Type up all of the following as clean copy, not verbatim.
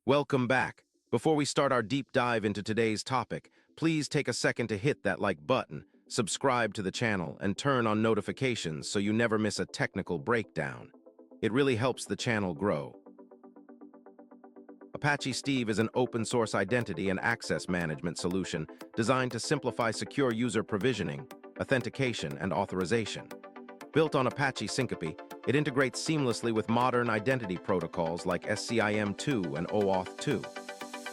Welcome back. Before we start our deep dive into today's topic, please take a second to hit that like button, subscribe to the channel, and turn on notifications so you never miss a technical breakdown. It really helps the channel grow. Apache Steve is an open-source identity and access management solution designed to simplify secure user provisioning, authentication, and authorization. Built on Apache Syncope, it integrates seamlessly with modern identity protocols like SCIM 2 and OAuth 2.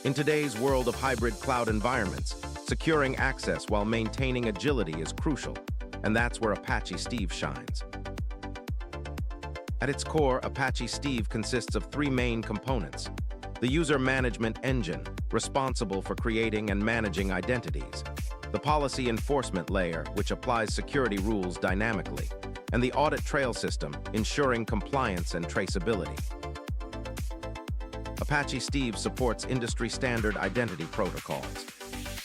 In today's world of hybrid cloud environments, securing access while maintaining agility is crucial, and that's where Apache Steve shines. At its core, Apache Steve consists of three main components: the user management engine, responsible for creating and managing identities; the policy enforcement layer, which applies security rules dynamically; and the audit trail system, ensuring compliance and traceability. Apache Steve supports industry-standard identity protocols.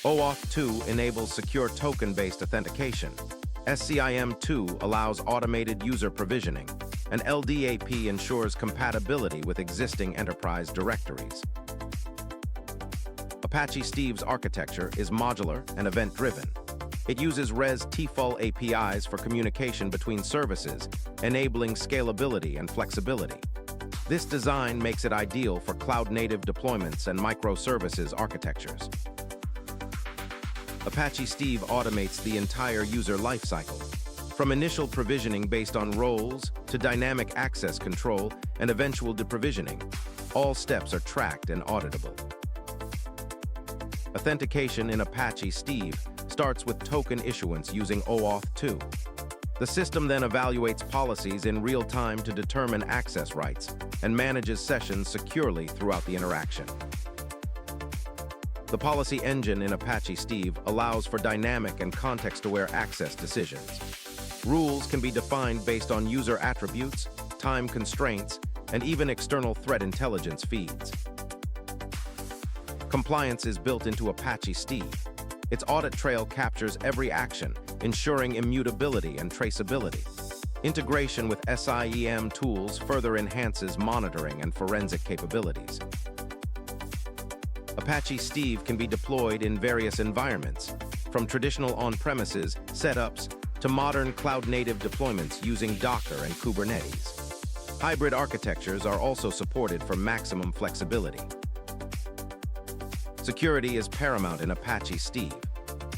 OAuth 2 enables secure token-based authentication. SCIM 2 allows automated user provisioning, and LDAP ensures compatibility with existing enterprise directories. Apache Steve's architecture is modular and event-driven. It uses RESTful APIs for communication between services, enabling scalability and flexibility. This design makes it ideal for cloud-native deployments and microservices architectures. Apache Steve automates the entire user lifecycle, from initial provisioning based on roles to dynamic access control and eventual deprovisioning. All steps are tracked and auditable. Authentication in Apache Steve starts with token issuance using OAuth 2. The system then evaluates policies in real time to determine access rights and manages sessions securely throughout the interaction. The policy engine in Apache Steve allows for dynamic and context-aware access decisions. Rules can be defined based on user attributes, time constraints, and even external threat intelligence feeds. Compliance is built into Apache Steve. Its audit trail captures every action, ensuring immutability and traceability. Integration with SCIM tools further enhances monitoring and forensic capabilities. Apache Steve can be deployed in various environments, from traditional on-premises setups to modern cloud-native deployments using Docker and Kubernetes. Hybrid architectures are also supported for maximum flexibility. Security is paramount in Apache Steve.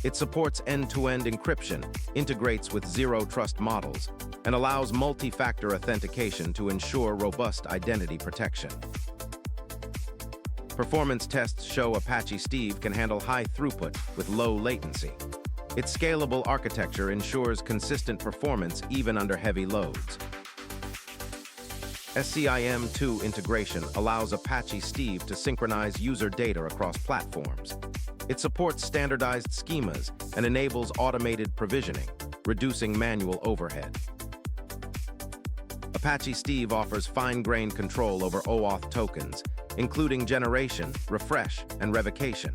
It supports end-to-end encryption, integrates with zero-trust models, and allows multi-factor authentication to ensure robust identity protection. Performance tests show Apache Steve can handle high throughput with low latency. Its scalable architecture ensures consistent performance even under heavy loads. SCIM 2 integration allows Apache Steve to synchronize user data across platforms. It supports standardized schemas and enables automated provisioning, reducing manual overhead. Apache Steve offers fine-grained control over OAuth tokens, including generation, refresh, and revocation.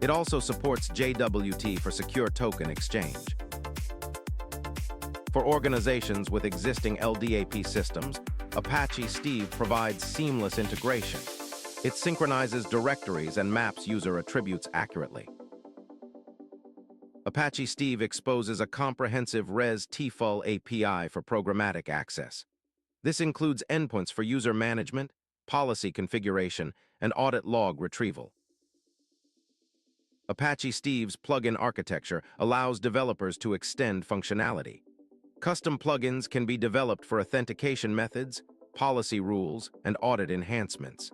It also supports JWT for secure token exchange. For organizations with existing LDAP systems, Apache Steve provides seamless integration. It synchronizes directories and maps user attributes accurately. Apache Steve exposes a comprehensive RESTful API for programmatic access. This includes endpoints for user management, policy configuration, and audit log retrieval. Apache Steve's plugin architecture allows developers to extend functionality. Custom plugins can be developed for authentication methods, policy rules, and audit enhancements.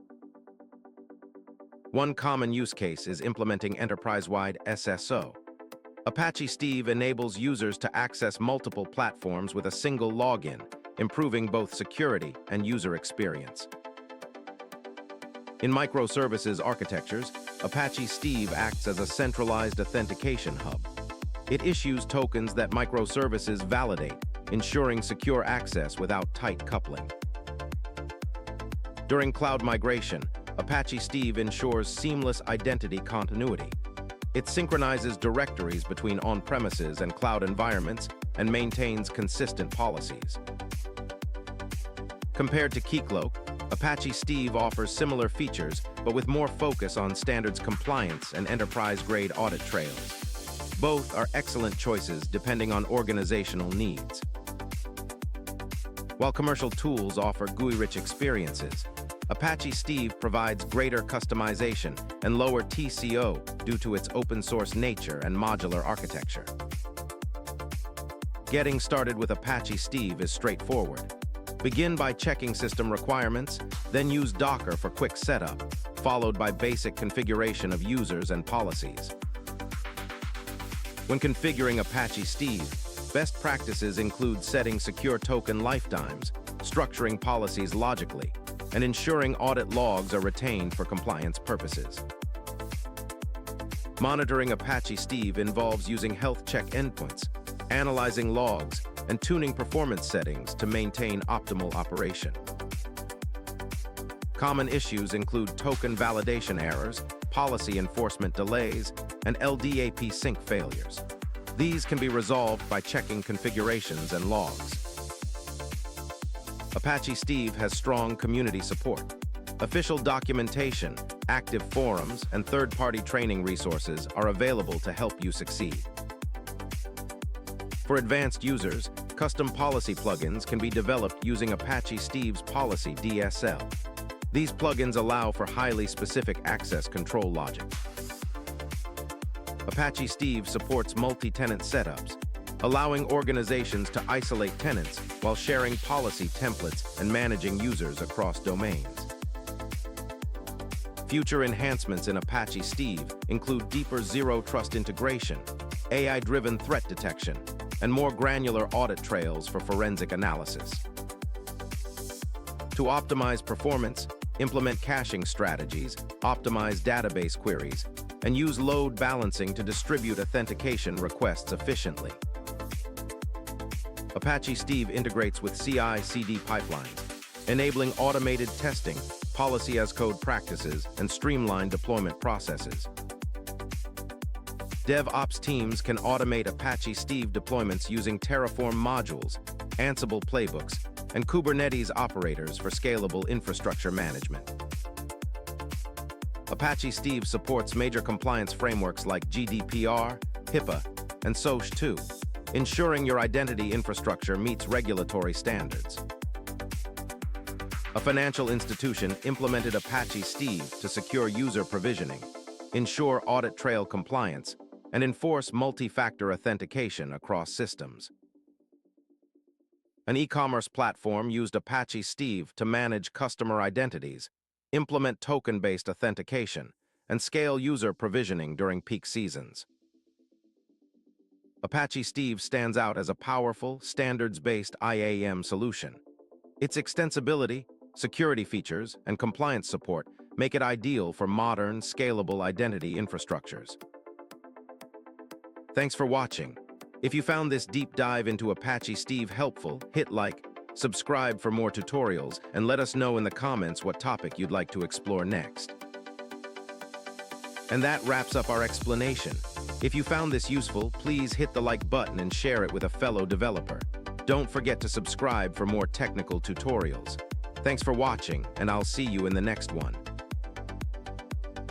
One common use case is implementing enterprise-wide SSO. Apache Steve enables users to access multiple platforms with a single login, improving both security and user experience. In microservices architectures, Apache Steve acts as a centralized authentication hub. It issues tokens that microservices validate, ensuring secure access without tight coupling. During cloud migration, Apache Steve ensures seamless identity continuity. It synchronizes directories between on-premises and cloud environments and maintains consistent policies. Compared to Keycloak, Apache Steve offers similar features, but with more focus on standards compliance and enterprise-grade audit trails. Both are excellent choices depending on organizational needs. While commercial tools offer GUI-rich experiences, Apache Steve provides greater customization and lower TCO due to its open-source nature and modular architecture. Getting started with Apache Steve is straightforward. Begin by checking system requirements, then use Docker for quick setup, followed by basic configuration of users and policies. When configuring Apache Steve, best practices include setting secure token lifetimes, structuring policies logically, and ensuring audit logs are retained for compliance purposes. Monitoring Apache Steve involves using health check endpoints, analyzing logs, and tuning performance settings to maintain optimal operation. Common issues include token validation errors, policy enforcement delays, and LDAP sync failures. These can be resolved by checking configurations and logs. Apache Steve has strong community support. Official documentation, active forums, and third-party training resources are available to help you succeed. For advanced users, custom policy plugins can be developed using Apache Steve's Policy DSL. These plugins allow for highly specific access control logic. Apache Steve supports multi-tenant setups, allowing organizations to isolate tenants while sharing policy templates and managing users across domains. Future enhancements in Apache Steve include deeper zero-trust integration, AI-driven threat detection, and more granular audit trails for forensic analysis. To optimize performance, implement caching strategies, optimize database queries, and use load balancing to distribute authentication requests efficiently. Apache Steve integrates with CI/CD pipelines, enabling automated testing, policy as code practices, and streamlined deployment processes. DevOps teams can automate Apache Steve deployments using Terraform modules, Ansible playbooks, and Kubernetes operators for scalable infrastructure management. Apache Steve supports major compliance frameworks like GDPR, HIPAA, and SOC 2, ensuring your identity infrastructure meets regulatory standards. A financial institution implemented Apache Steve to secure user provisioning, ensure audit trail compliance, and enforce multi-factor authentication across systems. An e-commerce platform used Apache Steve to manage customer identities, implement token-based authentication, and scale user provisioning during peak seasons. Apache Steve stands out as a powerful, standards-based IAM solution. Its extensibility, security features, and compliance support make it ideal for modern, scalable identity infrastructures. Thanks for watching. If you found this deep dive into Apache Steve helpful, hit like, subscribe for more tutorials, and let us know in the comments what topic you'd like to explore next. And that wraps up our explanation. If you found this useful, please hit the like button and share it with a fellow developer. Don't forget to subscribe for more technical tutorials. Thanks for watching, and I'll see you in the next one.